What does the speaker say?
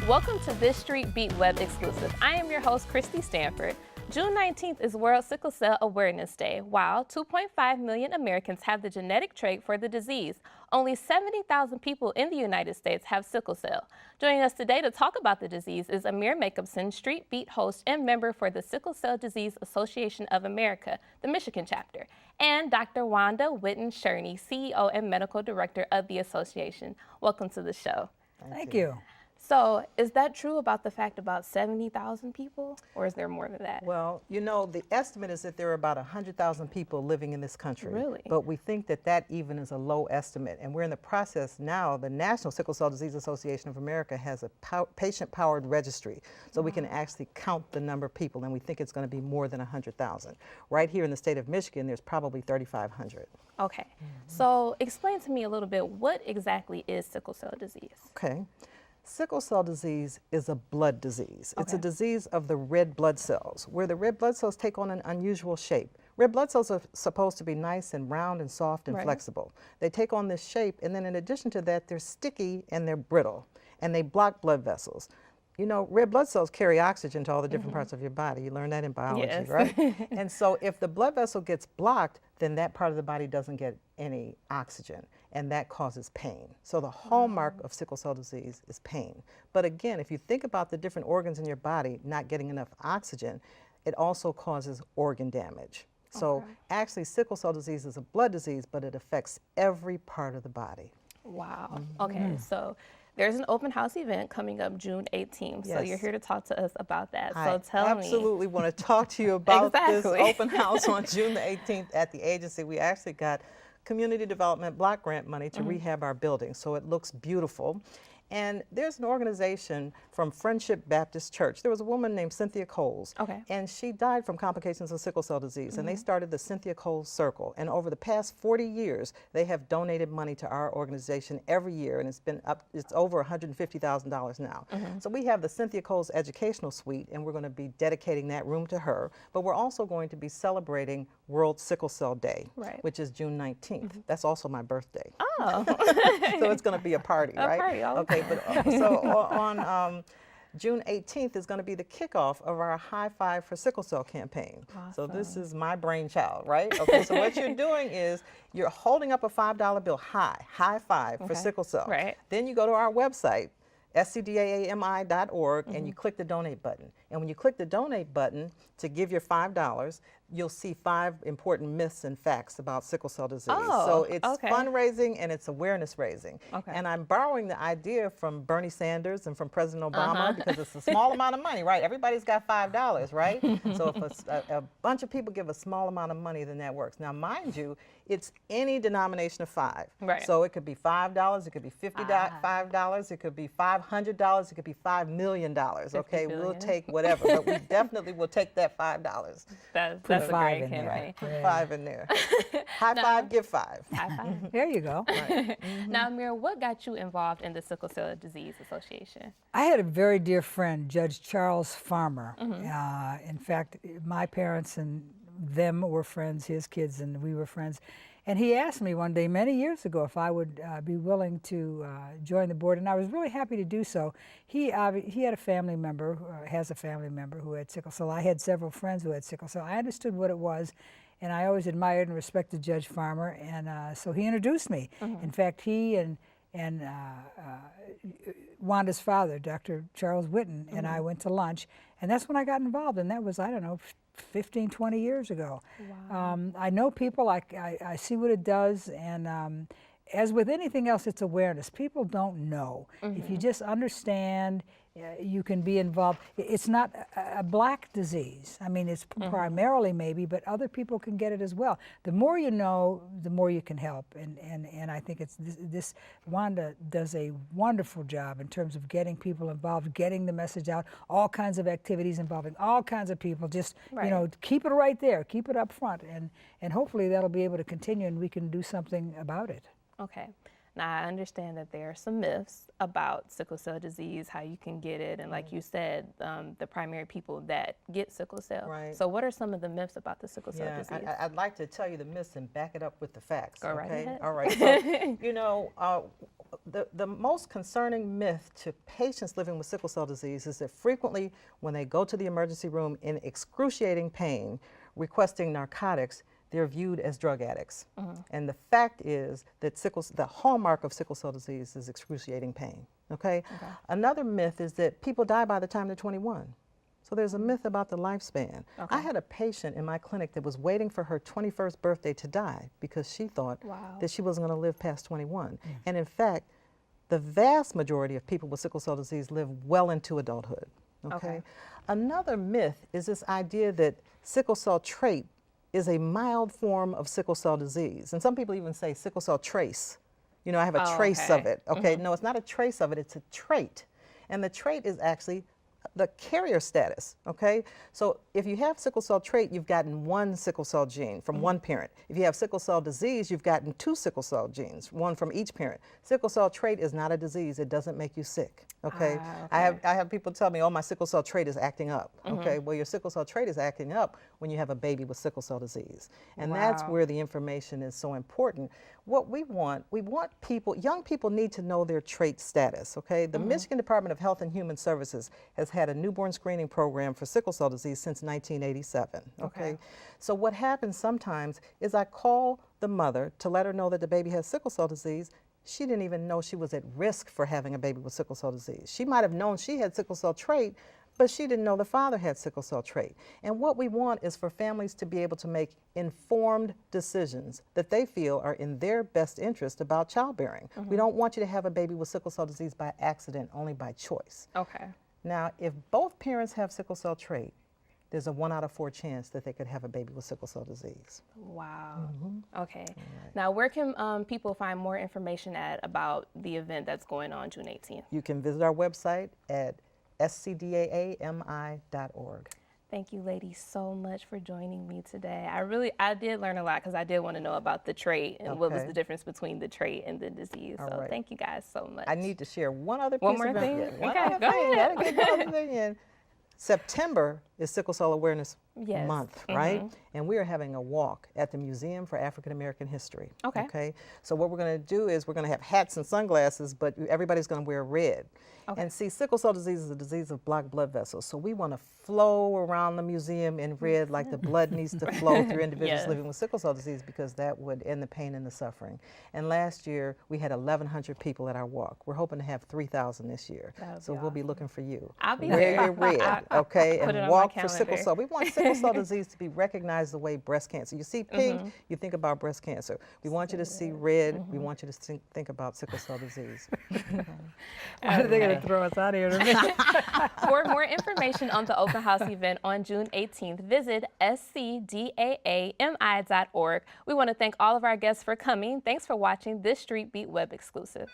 Welcome to This Street Beat Web Exclusive. I am your host, Christy Stanford. June 19th is World Sickle Cell Awareness Day. While 2.5 million Americans have the genetic trait for the disease, only 70,000 people in the United States have sickle cell. Joining us today to talk about the disease is Amir Jacobson, Street Beat host and member for the Sickle Cell Disease Association of America, the Michigan chapter, and Dr. Wanda Witten-Sherney, CEO and medical director of the association. Welcome to the show. Thank you. So is that true about the fact about 70,000 people, or is there more than that? Well, you know, the estimate is that there are about 100,000 people living in this country. Really? But we think that that even is a low estimate. And we're in the process now, the National Sickle Cell Disease Association of America has a patient-powered registry. So we can actually count the number of people, and we think it's going to be more than 100,000. Right here in the state of Michigan, there's probably 3,500. Okay. So explain to me a little bit, what exactly is sickle cell disease? Okay. Sickle cell disease is a blood disease. Okay. It's a disease of the red blood cells, where the red blood cells take on an unusual shape. Red blood cells are supposed to be nice and round and soft and flexible. They take on this shape, and then in addition to that, they're sticky and they're brittle, and they block blood vessels. You know, red blood cells carry oxygen to all the different parts of your body. You learn that in biology, right? And so if the blood vessel gets blocked, then that part of the body doesn't get any oxygen, and that causes pain. So the hallmark of sickle cell disease is pain. But again, if you think about the different organs in your body not getting enough oxygen, it also causes organ damage. So actually, sickle cell disease is a blood disease, but it affects every part of the body. Wow. Okay, so there's an open house event coming up June 18th, so you're here to talk to us about that. So tell me. I absolutely want to talk to you about this open house on June the 18th at the agency. We actually got community development block grant money to rehab our building, so it looks beautiful. And there's an organization from Friendship Baptist Church. There was a woman named Cynthia Coles, and she died from complications of sickle cell disease, and they started the Cynthia Coles Circle. And over the past 40 years, they have donated money to our organization every year, and it's over $150,000 now. So we have the Cynthia Coles Educational Suite, and we're going to be dedicating that room to her. But we're also going to be celebrating World Sickle Cell Day, which is June 19th. That's also my birthday. Oh. So it's going to be a party, right? Party, okay, but so on June 18th is going to be the kickoff of our High Five for Sickle Cell campaign. So this is my brainchild, right? Okay, so what you're doing is you're holding up a $5 bill high five for sickle cell. Then you go to our website, scdaami.org, and you click the donate button. And when you click the donate button to give your $5, you'll see 5 important myths and facts about sickle cell disease. So it's fundraising and it's awareness raising. And I'm borrowing the idea from Bernie Sanders and from President Obama because it's a small amount of money, right? Everybody's got $5, right? So if a bunch of people give a small amount of money, then that works. Now, mind you, it's any denomination of 5. So it could be $5, it could be $55, it could be $500, it could be $5 million. Okay, we'll take whatever, but we definitely will take that $5. That's a great campaign. Put 5 in there. High five, give 5. High five. There you go. Now, Amir, what got you involved in the Sickle Cell Disease Association? I had a very dear friend, Judge Charles Farmer. In fact, my parents and them were friends, his kids and we were friends. And he asked me one day many years ago if I would be willing to join the board, and I was really happy to do so. He had a family member, has a family member who had sickle cell. I had several friends who had sickle cell. I understood what it was, and I always admired and respected Judge Farmer, and so he introduced me. In fact, he and Wanda's father, Dr. Charles Witten, and I went to lunch, and that's when I got involved, and that was, I don't know, 15, 20 years ago. I know people, I see what it does, and as with anything else, it's awareness. People don't know. If you just understand, you can be involved. It's not a black disease. I mean, it's primarily maybe, but other people can get it as well. The more you know, the more you can help. And I think it's this Wanda does a wonderful job in terms of getting people involved, getting the message out, all kinds of activities involving all kinds of people. Just, you know, keep it right there, keep it up front. And hopefully that'll be able to continue and we can do something about it. Okay. Now, I understand that there are some myths about sickle cell disease, how you can get it, and like you said, the primary people that get sickle cell. Right. So what are some of the myths about the sickle cell disease? I'd like to tell you the myths and back it up with the facts. Go right ahead. All right. So, you know, the most concerning myth to patients living with sickle cell disease is that frequently when they go to the emergency room in excruciating pain, requesting narcotics, they're viewed as drug addicts. And the fact is that the hallmark of sickle cell disease is excruciating pain, okay? Another myth is that people die by the time they're 21. So there's a myth about the lifespan. I had a patient in my clinic that was waiting for her 21st birthday to die because she thought that she wasn't going to live past 21. And in fact, the vast majority of people with sickle cell disease live well into adulthood, okay? Another myth is this idea that sickle cell trait is a mild form of sickle cell disease. And some people even say sickle cell trace. You know, I have a trace of it, okay? No, it's not a trace of it, it's a trait. And the trait is actually the carrier status, okay? So if you have sickle cell trait, you've gotten one sickle cell gene from one parent. If you have sickle cell disease, you've gotten two sickle cell genes, one from each parent. Sickle cell trait is not a disease. It doesn't make you sick, okay? I have people tell me, oh, my sickle cell trait is acting up, okay? Well, your sickle cell trait is acting up when you have a baby with sickle cell disease. And that's where the information is so important. What we want people, young people need to know their trait status, okay? The Michigan Department of Health and Human Services has had a newborn screening program for sickle cell disease since 1987, okay? So what happens sometimes is I call the mother to let her know that the baby has sickle cell disease. She didn't even know she was at risk for having a baby with sickle cell disease. She might have known she had sickle cell trait, but she didn't know the father had sickle cell trait. And what we want is for families to be able to make informed decisions that they feel are in their best interest about childbearing. We don't want you to have a baby with sickle cell disease by accident, only by choice. Now, if both parents have sickle cell trait, there's a 1 out of 4 chance that they could have a baby with sickle cell disease. Wow. Okay. Now, where can people find more information about the event that's going on June 18th? You can visit our website at scdaami.org. Thank you, ladies, so much for joining me today. I did learn a lot because I did want to know about the trait and what was the difference between the trait and the disease. So thank you guys so much. I need to share one other piece One more thing? Okay, go ahead. September is Sickle Cell Awareness Month, right? And we are having a walk at the Museum for African American History. Okay. So what we're going to do is we're going to have hats and sunglasses, but everybody's going to wear red. And see, sickle cell disease is a disease of blocked blood vessels. So we want to flow around the museum in red like the blood needs to flow through individuals living with sickle cell disease, because that would end the pain and the suffering. And last year we had 1,100 people at our walk. We're hoping to have 3,000 this year. So we'll be looking for you. I'll be Wear your red, okay, put it and on walk my for sickle calendar. cell. We want sickle cell disease to be recognized the way breast cancer. You see pink, you think about breast cancer. We want you to see red. We want you to think about sickle cell disease. They're going to throw us out of here in a minute. For more information on the open house event on June 18th, visit scdaami.org. We want to thank all of our guests for coming. Thanks for watching this Street Beat Web exclusive.